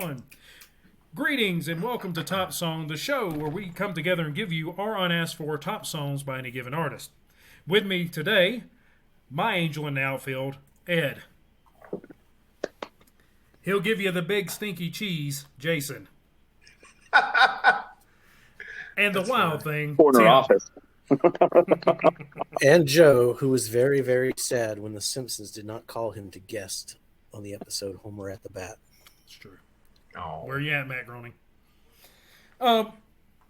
1. Greetings and welcome to Top Song, the show where we come together and give you our unasked for top songs by any given artist. With me today, my angel in the outfield, Ed. He'll give you the big stinky cheese, Jason. And the wild thing, corner Tim. office. And Joe, who was very, very sad when The Simpsons did not call him to guest on the episode Homer at the Bat. It's true. Oh. Where you at, Matt Groening?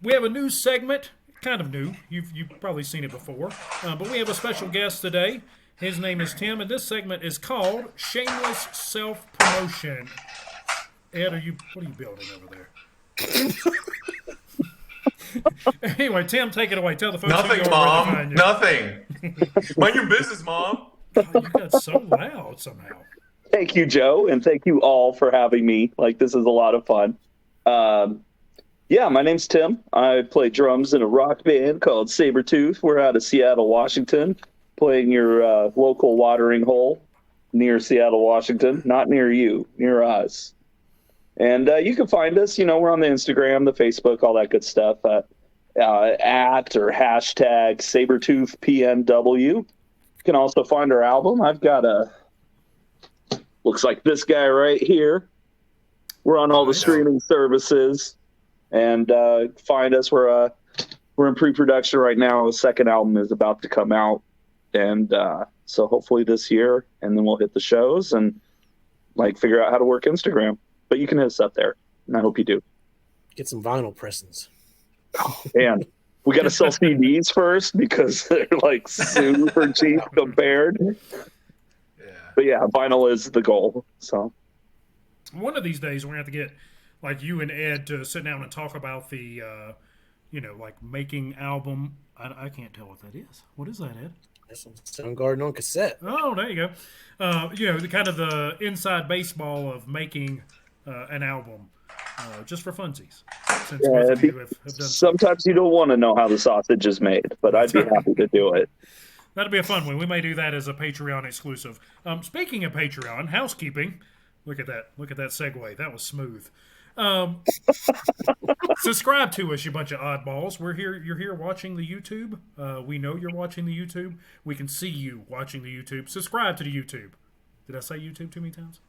We have a new segment, kind of new. You've probably seen it before. But we have a special guest today. His name is Tim, and this segment is called Shameless Self-Promotion. Ed, what are you building over there? Anyway, Tim, take it away. Tell the folks Nothing, who you are, where to Mom. find you. Nothing. Mind your business, Mom. God, you got so loud somehow. Thank you, Joe, and thank you all for having me. This is a lot of fun. Yeah, my name's Tim. I play drums in a rock band called Sabretooth. We're out of Seattle, Washington, playing your local watering hole near Seattle, Washington. Not near you, near us. And you can find us, we're on the Instagram, the Facebook, all that good stuff, at or hashtag SabertoothPNW. You can also find our album. I've got looks like this guy right here. We're on all the streaming services, and find us. We're in pre-production right now. The second album is about to come out, and so hopefully this year, and then we'll hit the shows and figure out how to work Instagram. But you can hit us up there, and I hope you do. Get some vinyl pressings. Oh, man. We got to sell CDs first because they're super cheap compared. Yeah. But yeah, vinyl is the goal. So one of these days we're going to have to get you and Ed to sit down and talk about the, making album. I can't tell what that is. What is that, Ed? That's on Soundgarden on cassette. Oh, there you go. The kind of the inside baseball of making an album, just for funsies. Since both of you have done sometimes you don't want to know how the sausage is made, but I'd be happy to do it. That'd be a fun one. We may do that as a Patreon exclusive. Speaking of Patreon, housekeeping. Look at that. Look at that segue. That was smooth. Subscribe to us, you bunch of oddballs. We're here. You're here watching the YouTube. We know you're watching the YouTube. We can see you watching the YouTube. Subscribe to the YouTube. Did I say YouTube too many times?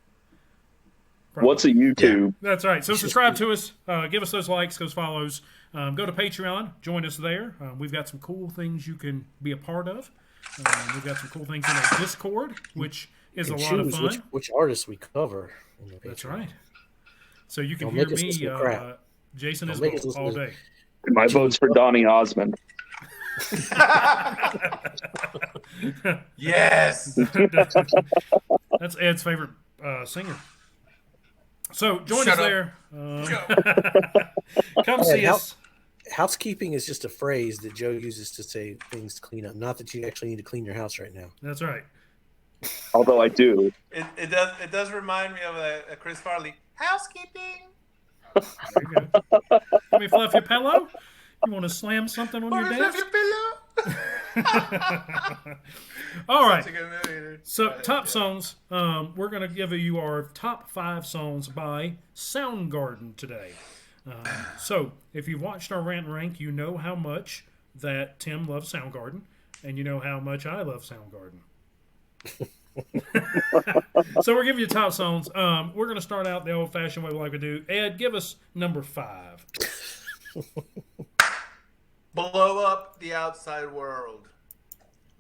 Probably. What's a YouTube? Yeah, that's right. So subscribe to us. Give us those likes, those follows. Go to Patreon. Join us there. We've got some cool things you can be a part of. We've got some cool things in our Discord, which is a lot of fun. Which artists we cover. That's right. So you can hear me, Jason Isbell, all day. My vote's for Donny Osmond. Yes. That's Ed's favorite singer. So join us there. Come see us. Housekeeping is just a phrase that Joe uses to say things to clean up. Not that you actually need to clean your house right now. That's right. Although I do. It does remind me of a Chris Farley. Housekeeping. There you go. Let me fluff your pillow. You want to slam something on your desk? Your pillow. All right. Such a good movie, dude. So top songs. We're going to give you our top 5 songs by Soundgarden today. So if you've watched our rant and rank, you know how much that Tim loves Soundgarden, and you know how much I love Soundgarden. So we're giving you top songs. We're going to start out the old-fashioned way we like to do. Ed, give us number 5. Blow Up the Outside World.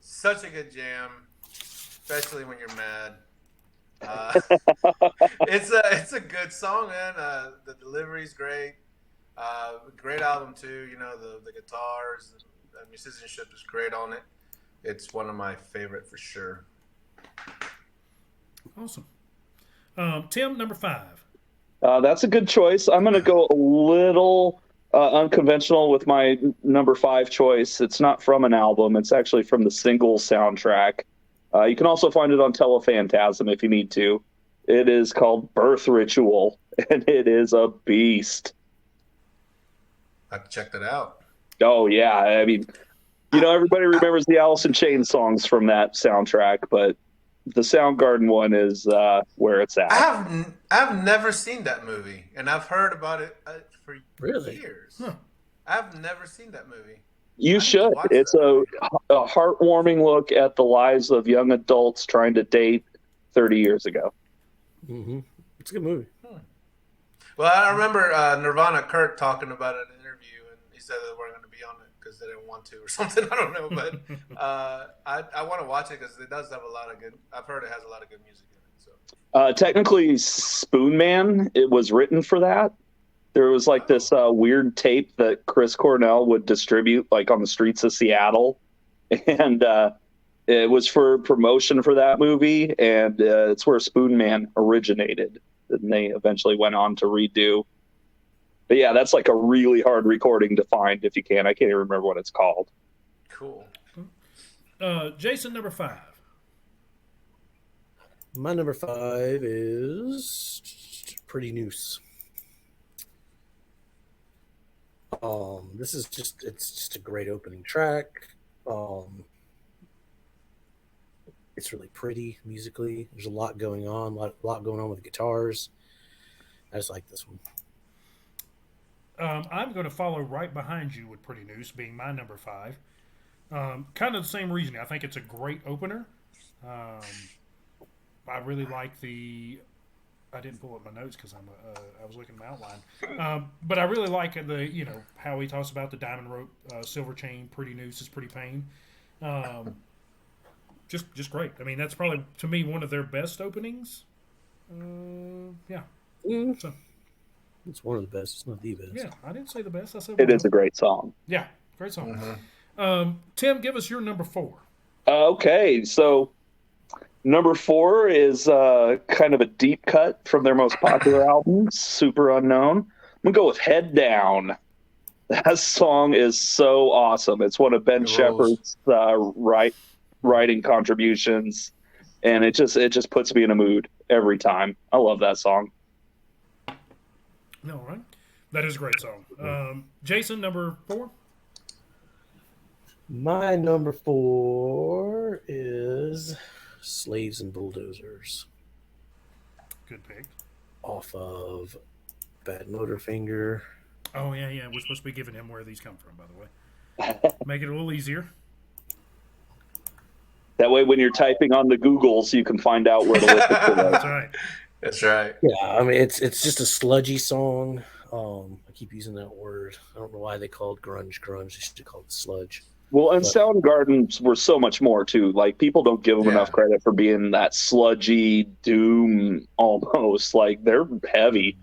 Such a good jam, especially when you're mad. It's a good song, man. The delivery's great. Great album too. The guitars, the musicianship is great on it. It's one of my favorite for sure. Awesome. Tim, number 5. That's a good choice. I'm going to go a little unconventional with my number 5 choice. It's not from an album. It's actually from the single soundtrack. You can also find it on Telephantasm if you need to. It is called Birth Ritual, and it is a beast. I have to check that out. Oh, yeah. I mean, everybody remembers the Alice in Chains songs from that soundtrack, but the Soundgarden one is where it's at. I've never seen that movie, and I've heard about it for Really? years. Huh. I've never seen that movie. You I need to should. watch It's that movie. a heartwarming look at the lives of young adults trying to date 30 years ago. Mm-hmm. It's a good movie. Well, I remember Nirvana Kurt talking about it in an interview, and he said they weren't going to be on it because they didn't want to or something. I don't know, but I want to watch it because it does have a lot of good. I've heard it has a lot of good music in it. So Technically, Spoon Man, it was written for that. There was like this weird tape that Chris Cornell would distribute like on the streets of Seattle. And it was for promotion for that movie. And it's where Spoon Man originated. And they eventually went on to redo. But yeah, that's like a really hard recording to find if you can. I can't even remember what it's called. cool. Jason, number 5. My number 5 is Pretty Noose. This is it's just a great opening track. It's really pretty musically. There's a lot going on, a lot going on with the guitars. I just like this one. I'm going to follow right behind you with Pretty Noose being my number 5. Kind of the same reasoning. I think it's a great opener. I really like the. I didn't pull up my notes because I was looking at my outline. But I really like the how he talks about the diamond rope, silver chain, pretty noose is pretty pain. Just great. I mean, that's probably to me one of their best openings. Yeah. So It's one of the best. It's not the best. yeah, I didn't say the best. I said It is a great song. Yeah, great song. Tim, give us your number 4. Okay, so number 4 is kind of a deep cut from their most popular album, Super Unknown. I'm going to go with Head Down. That song is so awesome. It's one of Ben Shepherd's writing contributions, and it just puts me in a mood every time. I love that song. All right. That is a great song. Jason, number 4? My number 4 is Slaves and Bulldozers. Good pick. Off of Bad Motorfinger. Oh, yeah. We're supposed to be giving him where these come from, by the way. Make it a little easier. That way, when you're typing on the Googles, you can find out where to listen to those. That's right. That's right. Yeah, I mean it's just a sludgy song. I keep using that word. I don't know why they called grunge. They should call it sludge. Well, and Soundgarden were so much more too. Like people don't give them enough credit for being that sludgy doom almost. Like they're heavy.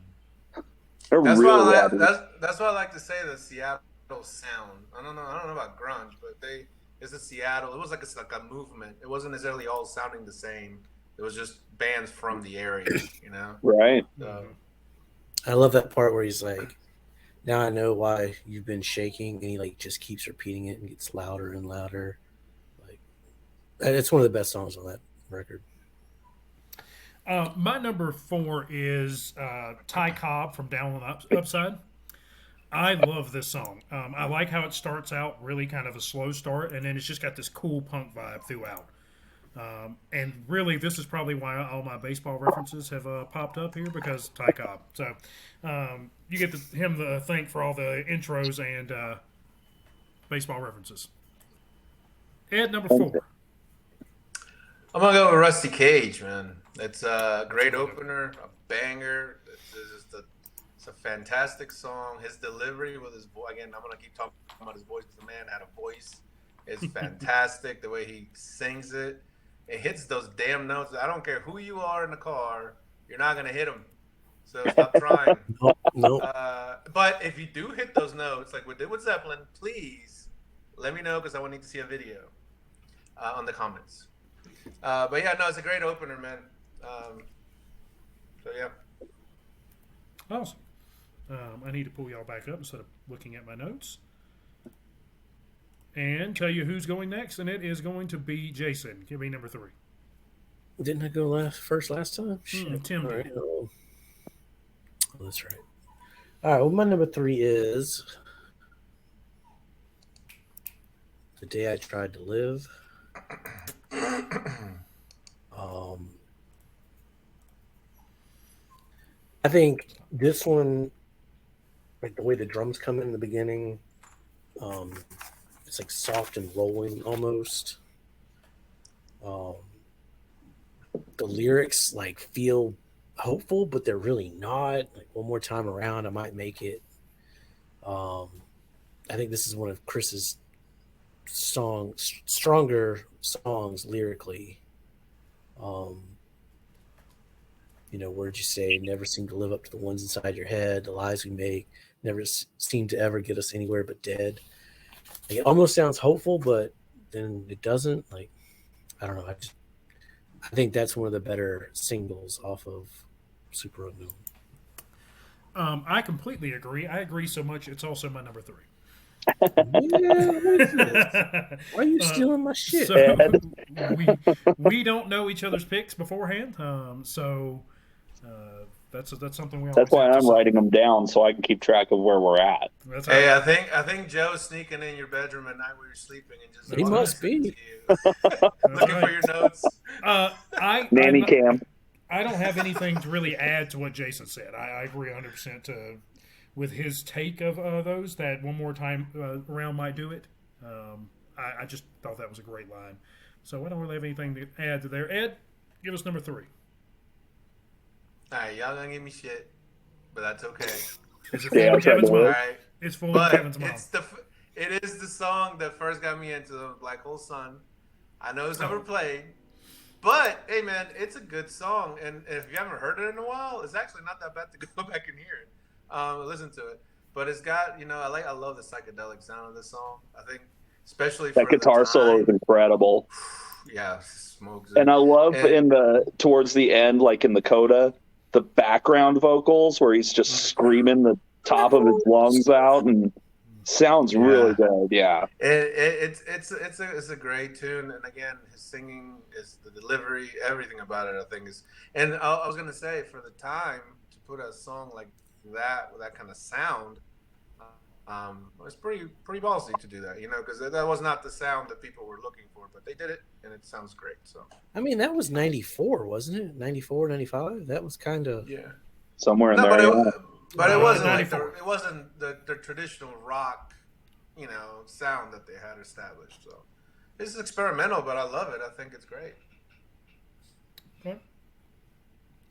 That's real why heavy. that's why I like to say the Seattle sound. I don't know about grunge, but it's a Seattle. It was like it's like a movement. It wasn't necessarily all sounding the same. It was just bands from the area, Right. I love that part where he's like, "Now I know why you've been shaking," and he like just keeps repeating it and gets louder and louder. Like, it's one of the best songs on that record. My number 4 is Ty Cobb from Down on the Upside. I love this song. I like how it starts out really kind of a slow start, and then it's just got this cool punk vibe throughout. And really, this is probably why all my baseball references have popped up here, because Ty Cobb. So you get him to thank for all the intros and baseball references. Ed, number 4. I'm gonna go with Rusty Cage, man. It's a great opener, a banger. It's a fantastic song. His delivery with his voice, again, I'm gonna keep talking about his voice because the man had a voice. It's fantastic the way he sings it. It hits those damn notes. I don't care who you are in the car, you're not gonna hit them. So stop trying. No. But if you do hit those notes, like we did with Zeppelin, please let me know because I will need to see a video on the comments. But yeah, no, it's a great opener, man. So yeah. Awesome. I need to pull y'all back up instead of looking at my notes. And tell you who's going next, and it is going to be Jason. Give me number 3. Didn't I go first last time? Shit. Tim All did. right. Oh, that's right. All right. Well, my number 3 is The Day I Tried to Live. I think this one, like the way the drums come in the beginning, um, it's like soft and rolling almost. Um, the lyrics like feel hopeful, but they're really not. Like one more time around, I might make it. Um, I think this is one of Chris's stronger songs lyrically. Um, words you say never seem to live up to the ones inside your head. The lies we make never seem to ever get us anywhere but dead. Like, it almost sounds hopeful, but then it doesn't. Like, I don't know. I think that's one of the better singles off of Super Unknown. I completely agree. I agree so much. It's also my number three. Yeah, what is this? Why are you stealing my shit? So we don't know each other's picks beforehand. That's something we always That's why have to I'm say. writing them down so I can keep track of where we're at. That's Hey, right. I think Joe's sneaking in your bedroom at night when you're sleeping and just He must listening be. to you. That's Looking right. for your notes. Nanny cam. I don't have anything to really add to what Jason said. I agree 100% with his take of those. That one more time around might do it. I just thought that was a great line. So I don't really have anything to add to there. Ed, give us number three. All right, y'all gonna give me shit, but that's okay. Is it Yeah, full I of tried Kevin's to mom? All work. right, It's full of but Kevin's mom. it is the song that first got me into the Black Hole Sun. I know it's never played, but hey, man, it's a good song, and if you haven't heard it in a while, it's actually not that bad to go back and hear it, listen to it. But it's got, I love the psychedelic sound of this song. I think, especially That for the guitar solo is time. incredible. Yeah, smokes And it. I love And towards the end, like in the coda, the background vocals where he's just screaming the top of his lungs out and sounds really yeah, good. Yeah. it's a great tune, and again, his singing is the delivery, everything about it. I think is, and I was gonna say for the time to put a song like that with that kind of sound, it was pretty ballsy to do that, because that was not the sound that people were looking for, but they did it, and it sounds great. So I mean, that was 94, wasn't it? 94, 95? That was kind of. yeah, Somewhere in no, there. Yeah. but it wasn't like 94. it wasn't the traditional rock, sound that they had established. So it's experimental, but I love it. I think it's great. Okay.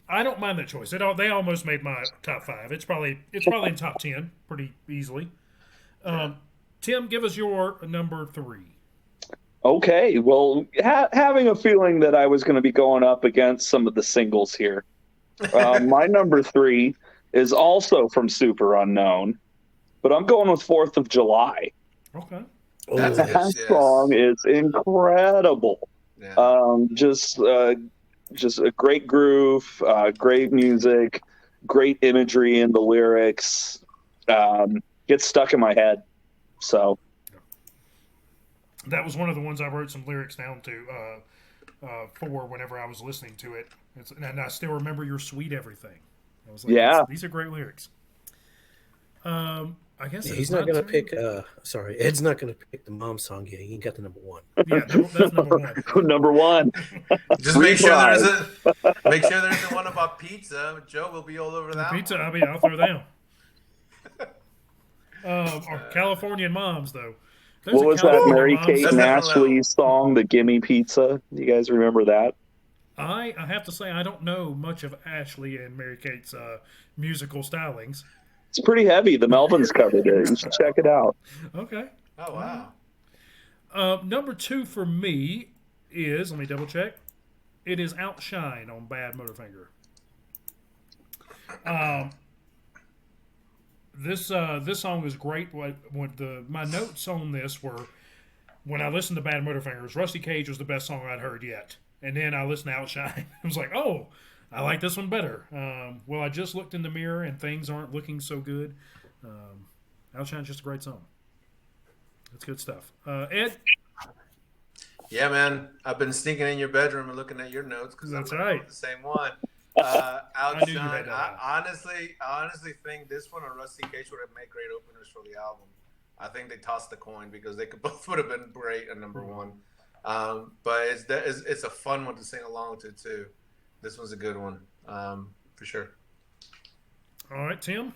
I don't mind that choice. They almost made my top five. It's probably in top 10 pretty easily. Tim, give us your number three. Okay. Well, having a feeling that I was going to be going up against some of the singles here. My number three is also from Super Unknown, but I'm going with 4th of July. Okay. That's a hit. That Yes. song is incredible. Yeah. Just a great groove, great music, great imagery in the lyrics. Gets stuck in my head. So That was one of the ones I wrote some lyrics down to for whenever I was listening to it. And I still remember your sweet everything. I was like, yeah, these are great lyrics. I guess Yeah, it he's is not my going to turn. pick. Sorry, Ed's not going to pick the mom song yet. He ain't got the number one. Yeah, that's number one. number one. Just make sure Reprise. there isn't one about pizza. Joe will be all over that. Pizza, one. I'll throw down. Our Californian moms, though. There's What a was that California Mary moms. Kate That's and different Ashley level. song, the Gimme Pizza? You guys remember that? I have to say I don't know much of Ashley and Mary Kate's musical stylings. It's pretty heavy. The Melvins covered it. You should check it out. Okay. Oh wow. Number two for me is, let me double check. It is Outshine on Bad Motorfinger. This song is great. My notes on this were when I listened to Bad Motorfingers, Rusty Cage was the best song I'd heard yet, and then I listened to Outshine. I was like, oh, I like this one better. Well, I just looked in the mirror and things aren't looking so good. Outshine's just a great song. It's good stuff. Ed, Yeah, man. I've been sneaking in your bedroom and looking at your notes because I'm That's gonna go right. with the same one. knew you Outshine. had that. I honestly think this one or Rusty Cage would have made great openers for the album. I think they tossed the coin because they could both would have been great at number one. But it's a fun one to sing along to too. This one's a good one, for sure. All right, Tim.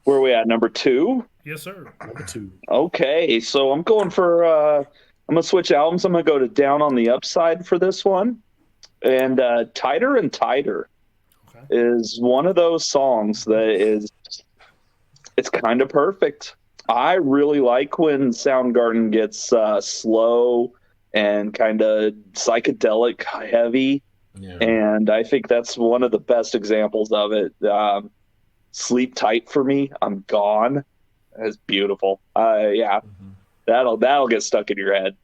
Where are we at? Number 2? Yes, sir. Number 2. Okay, so I'm going for I'm gonna switch albums. I'm gonna go to Down on the Upside for this one. And Tighter and Tighter Okay. is one of those songs that is, it's kind of perfect. I really like when Soundgarden gets slow and kind of psychedelic heavy. Yeah. And I think that's one of the best examples of it. Sleep Tight for me. I'm Gone. It's beautiful. Yeah, that'll get stuck in your head.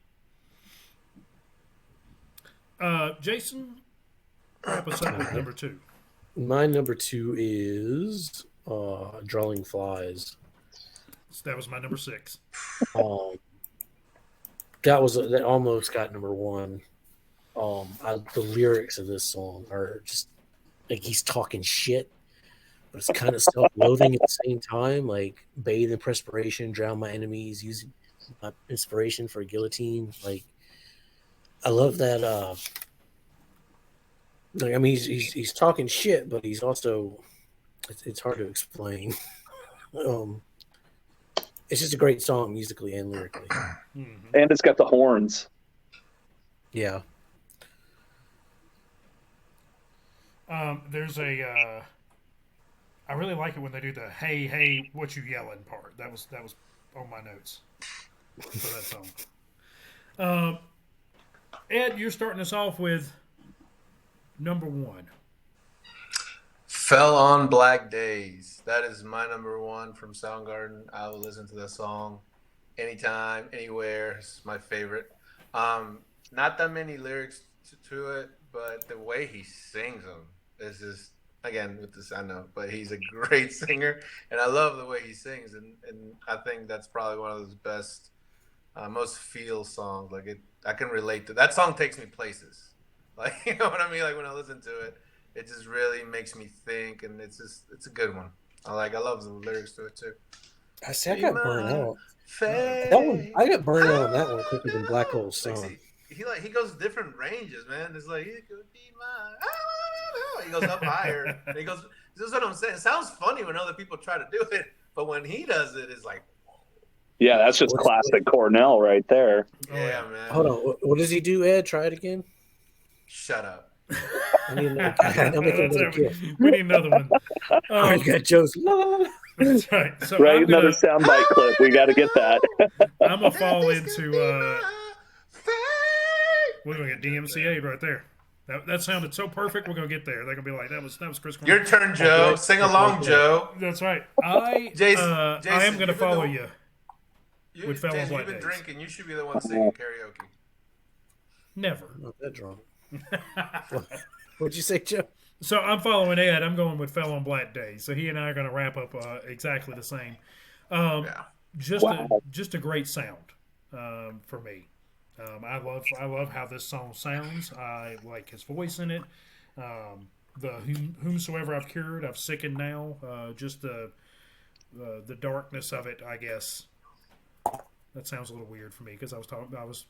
Jason, wrap us up with number 2. My number 2 is Drawing Flies. So that was my number 6. That almost got number 1. The lyrics of this song are just like he's talking shit, but it's kind of self-loathing at the same time. Like, bathe in perspiration, drown my enemies, using my inspiration for a guillotine. Like, I love that. Like, I mean, he's talking shit, but he's also it's hard to explain. It's just a great song musically and lyrically. And it's got the horns. Yeah. There's a. I really like it when they do the "Hey, hey, what you yelling" part. That was on my notes for that song. Ed, you're starting us off with number 1. Fell on Black Days. That is my number 1 from Soundgarden. I will listen to that song anytime, anywhere. It's my favorite. Not that many lyrics to it, but the way he sings them is just, again, with this, I know, but he's a great singer, and I love the way he sings, and I think that's probably one of his best, most feel songs. Like, I can relate to that song. Takes me places, like, you know what I mean? Like, when I listen to it, it just really makes me think, and it's a good one. I love the lyrics to it too. I got burned out. That one, I got burned out on that one quicker than Black Hole's song. He goes different ranges, man. It's like, it could be my. He goes up higher. And he goes. This is what I'm saying. It sounds funny when other people try to do it, but when he does it, it's like. Yeah, that's just classic Cornell right there. Yeah, man. Hold on. What does he do, Ed? Try it again. Shut up. I need another kill. We need another one. You got Joe's. That's right. So Right, another soundbite clip. We got to get that. I'm gonna fall into. We're gonna get DMCA right there. That sounded so perfect. We're gonna get there. They're gonna be like, that was Chris Cornell. Your turn, Joe. Sing along, Joe. That's right. Jason, I am gonna follow you. With Fell on Black You've been Days. drinking. You should be the one singing karaoke. Never. Not that drunk. What'd you say, Joe? So I'm following Ed. I'm going with Fell on Black Days. So he and I are going to wrap up exactly the same. Yeah. Just a great sound for me. I love how this song sounds. I like his voice in it. The whomsoever I've cured, I've sickened now. Just the darkness of it, I guess. That sounds a little weird for me because I was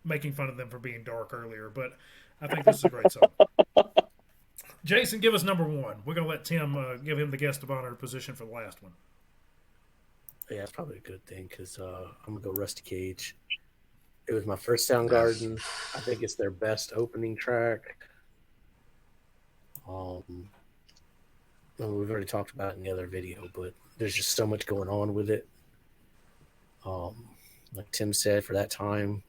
making fun of them for being dark earlier, but I think this is a great song. Jason, give us number 1. We're going to let Tim give him the guest of honor position for the last one. Yeah, it's probably a good thing because I'm going to go Rusty Cage. It was my first Soundgarden. I think it's their best opening track. We've already talked about it in the other video, but there's just so much going on with it. Like Tim said, for that time,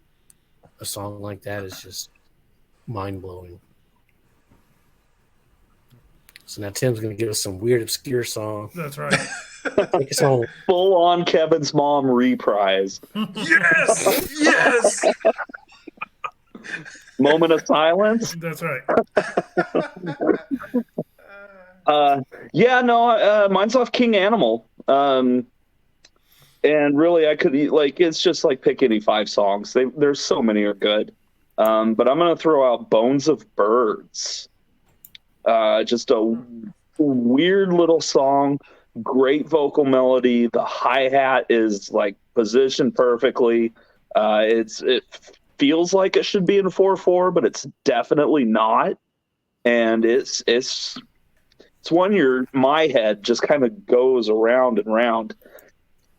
a song like that is just mind-blowing. So now Tim's going to give us some weird, obscure song. That's right. Take us home. Full on Kevin's Mom reprise. Yes! Yes! Moment of silence. That's right. Mine's off King Animal. And really, I could it's just like pick any 5 songs. There's so many are good. But I'm gonna throw out Bones of Birds. Just a weird little song, great vocal melody. The hi-hat is like positioned perfectly. It feels like it should be in 4/4, but it's definitely not. And it's It's one my head just kind of goes around and round.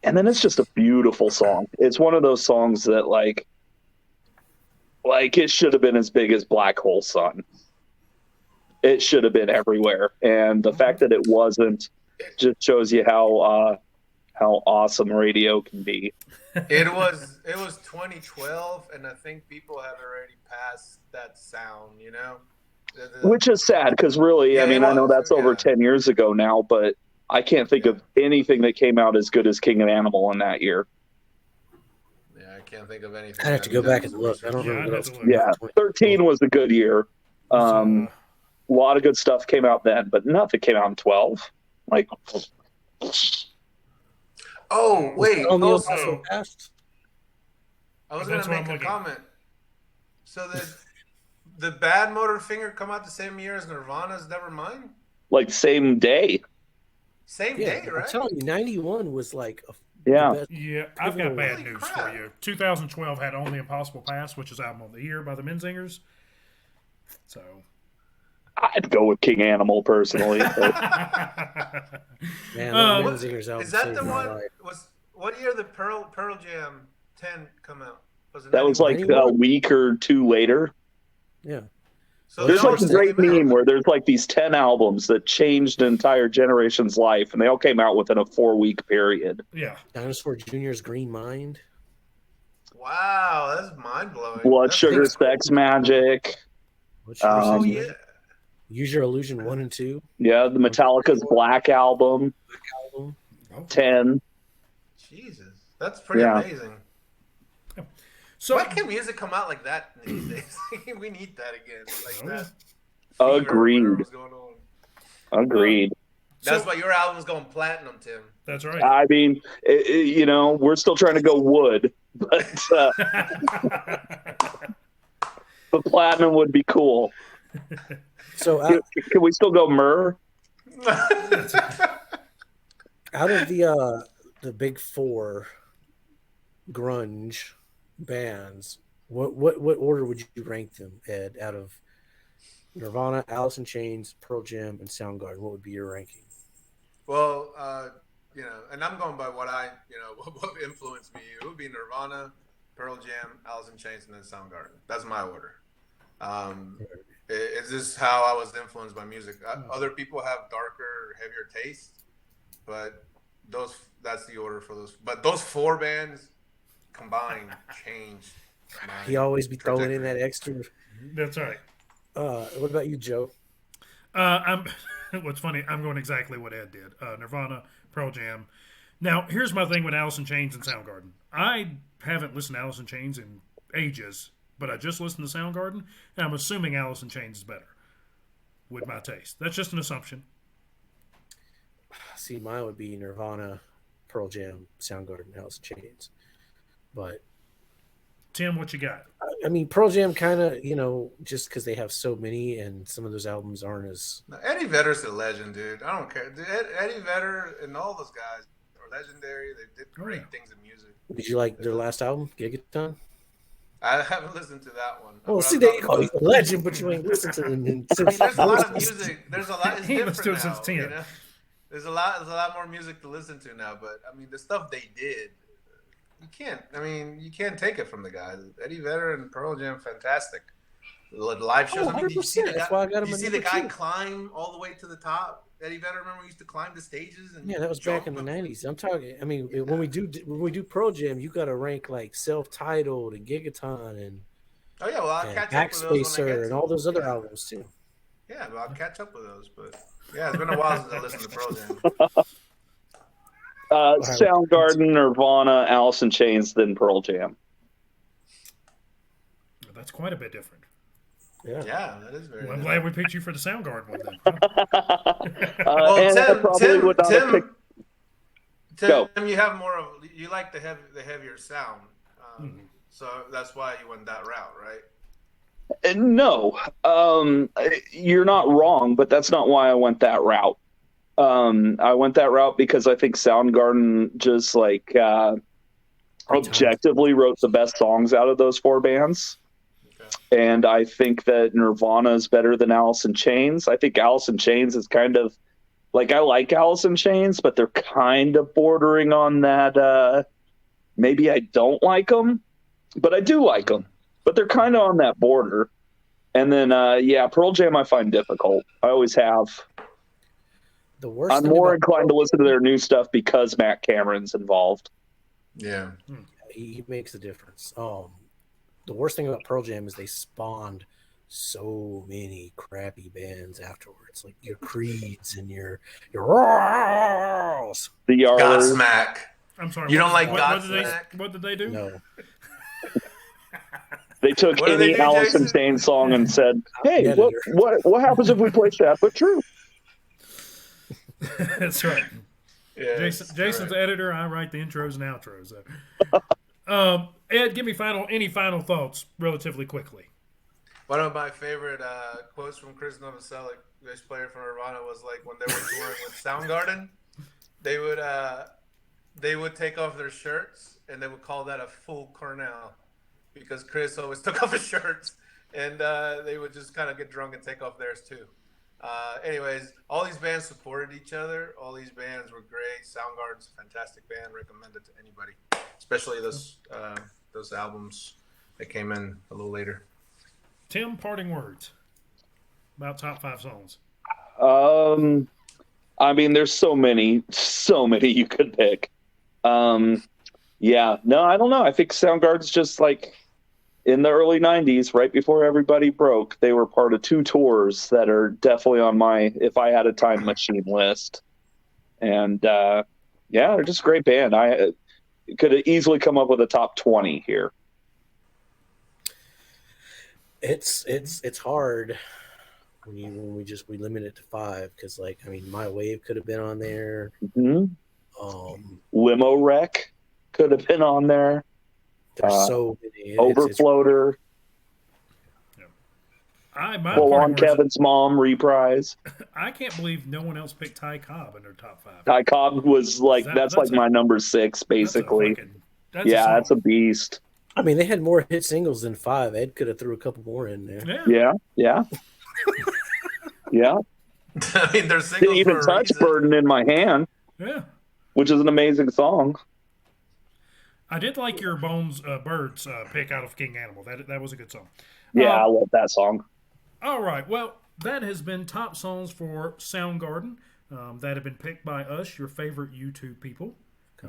And then it's just a beautiful song. It's one of those songs that like it should have been as big as Black Hole Sun. It should have been everywhere. And the fact that it wasn't just shows you how awesome radio can be. It was 2012, and I think people have already passed that sound, you know? Which is sad, because really, Yeah, I mean, I know that's over 10 years ago now, but I can't think of anything that came out as good as King and Animal in that year. Yeah, I can't think of anything. I have to go back and look. I don't Yeah, know what else. Yeah, 13 was a good year. A lot of good stuff came out then, but nothing came out in 12. Like, oh, wait. On the Also, past. I was That's going what to I'm make a looking. comment. So the Bad Motorfinger come out the same year as Nirvana's Nevermind? like same day. Same Yeah, day, I'm right? telling you, 91 was like Yeah. the best. Yeah, I've got bad Holy news crap. for you. 2012 had Only Impossible Past, which is Album of the Year by the Menzingers. So. I'd go with King Animal personally. But Man, Uh, that Menzinger's album Is that saved the my one? life. What year did Pearl Jam 10 come out? Was it that was like 91? a week or two later. Yeah. So There's they all like a just great came out. meme where there's like these 10 albums that changed an entire generation's life, and they all came out within a 4-week period. Yeah. Dinosaur Jr.'s Green Mind. Wow, that's mind blowing. Blood Sugar Sex Magic. Which Oh Um, yeah. Use Your Illusion 1 and 2. Yeah, the Metallica's Black Album, Album. 10. Jesus, that's pretty Yeah. amazing. So Why can't music come out like that these days? We need that again, like that. Agreed. Whatever was going on. Agreed. That's So- why your album's going platinum, Tim. That's right. I mean, we're still trying to go wood, but the platinum would be cool. So Can we still go myrrh? out of the big four grunge bands, what order would you rank them, Ed? Out of Nirvana, Alice in Chains, Pearl Jam, and Soundgarden, what would be your ranking? Well, and I'm going by what what influenced me. It would be Nirvana, Pearl Jam, Alice in Chains, and then Soundgarden. That's my order. It's just how I was influenced by music. Other people have darker, heavier taste, but that's the order for those. But those four bands combined changed. He always be throwing in that extra. That's right. What about you, Joe? What's funny, I'm going exactly what Ed did. Nirvana, Pearl Jam. Now, here's my thing with Alice in Chains and Soundgarden. I haven't listened to Alice in Chains in ages, but I just listened to Soundgarden, and I'm assuming Alice in Chains is better with my taste. That's just an assumption. See, mine would be Nirvana, Pearl Jam, Soundgarden, Alice in Chains. But Tim, what you got? I mean, Pearl Jam kind of, just because they have so many, and some of those albums aren't as. Now, Eddie Vedder's a legend, dude. I don't care. Dude, Eddie Vedder and all those guys are legendary. They did great things in music. Did you like their last album, Gigaton? I haven't listened to that one. Well, But see, I'm there you talking go. He's a legend, but you ain't listened to them since. There's a lot of music. There's a lot. It's He different listened to it now. since 10. You know? There's a lot more music to listen to now. But I mean, the stuff they did, you can't take it from the guys. Eddie Vedder and Pearl Jam, fantastic. The live shows. Oh, I mean, did you see 100%. the That's guy, why I got him did you at see the number guy 2. climb all the way to the top? Eddie Vedder, remember, he used to climb the stages and Yeah, that was back in the '90s. I'm talking. I mean, when we do Pearl Jam, you got to rank like Self-Titled and Gigaton and Oh yeah, well I'll catch up with those when I get Backspacer to and all those other yeah. albums too. Yeah, but I'll catch up with those. But yeah, it's been a while since I listened to Pearl Jam. Soundgarden, Nirvana, Alice in Chains, then Pearl Jam. That's quite a bit different. Yeah, that is very. Well, I'm good. glad we picked you for the Soundgarden one then. Well, And I probably would not have picked. Go. Tim, you have more of you like the heavier sound, so that's why you went that route, right? No, you're not wrong, but that's not why I went that route. I went that route because I think Soundgarden just objectively wrote the best songs out of those four bands. Okay. And I think that Nirvana is better than Alice in Chains. I think Alice in Chains is kind of Like, I like Alice in Chains, but they're kind of bordering on that. Maybe I don't like them, but I do like them. But they're kind of on that border. And then, Pearl Jam I find difficult. I always have. The worst I'm thing more about inclined to listen to their new stuff because Matt Cameron's involved. Yeah. he makes a difference. The worst thing about Pearl Jam is they spawned so many crappy bands afterwards, like your Creeds and your Rawls. The Yarlers. Godsmack. I'm sorry. You don't like what did Godsmack? what did they do? No, They took What do they any do, Alice in Jason? Chains song and said, "Hey, The what happens if we play Sad But True?" That's right. Yeah, Jason's the editor. I write the intros and outros. Ed, give me any final thoughts relatively quickly. One of my favorite quotes from Chris Novoselic, bass player from Nirvana, was like when they were touring with Soundgarden, they would take off their shirts and they would call that a full Cornell because Chris always took off his shirts and they would just kind of get drunk and take off theirs too. Anyways, all these bands supported each other. All these bands were great. Soundgarden's a fantastic band. Recommend it to anybody, especially those albums that came in a little later. Tim, parting words about top 5 songs. I mean, there's so many you could pick. No, I don't know. I think Soundgarden's just like in the early 90s, right before everybody broke, they were part of 2 tours that are definitely on my if I had a time machine list. And they're just a great band. I could have easily come up with a top 20 here. It's hard when we limit it to 5 because, like, I mean, My Wave could have been on there. Mm-hmm. Limo Wreck could have been on there. There's so many. Overfloater. Full on Kevin's Mom reprise. I can't believe no one else picked Ty Cobb in their top 5. Ty Cobb was like that's like my number 6, basically. That's a beast. I mean, they had more hit singles than 5. Ed could have threw a couple more in there. Yeah. I mean, there's singles Didn't even touch Burden in My Hand. Yeah. Which is an amazing song. I did like your Birds pick out of King Animal. That was a good song. Yeah, I love that song. All right. Well, that has been top songs for Soundgarden that have been picked by us, your favorite YouTube people.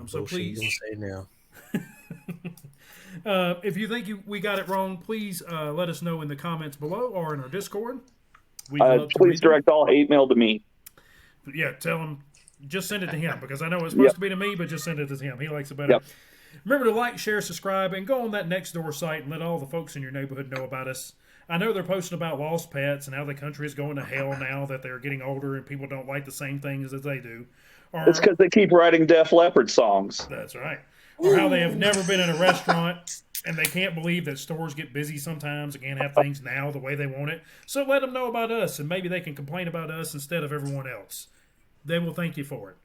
So please say now. If you think we got it wrong, please let us know in the comments below or in our Discord. Please direct all hate mail to me. Yeah, tell him. Just send it to him because I know it's supposed to be to me, but just send it to him. He likes it better. Yep. Remember to like, share, subscribe, and go on that Nextdoor site and let all the folks in your neighborhood know about us. I know they're posting about lost pets and how the country is going to hell now that they're getting older and people don't like the same things as they do. It's because they keep writing Def Leppard songs. That's right. Or how they have never been in a restaurant and they can't believe that stores get busy sometimes and can't have things now the way they want it. So let them know about us and maybe they can complain about us instead of everyone else. They will thank you for it.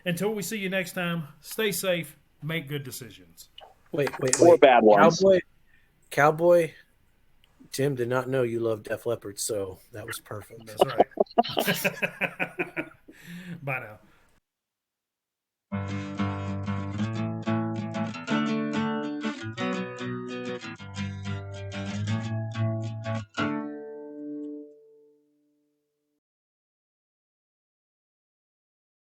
Until we see you next time, stay safe, make good decisions. Wait. Or bad ones. Cowboy, Tim did not know you loved Def Leppard, so that was perfect. That's right. Bye now.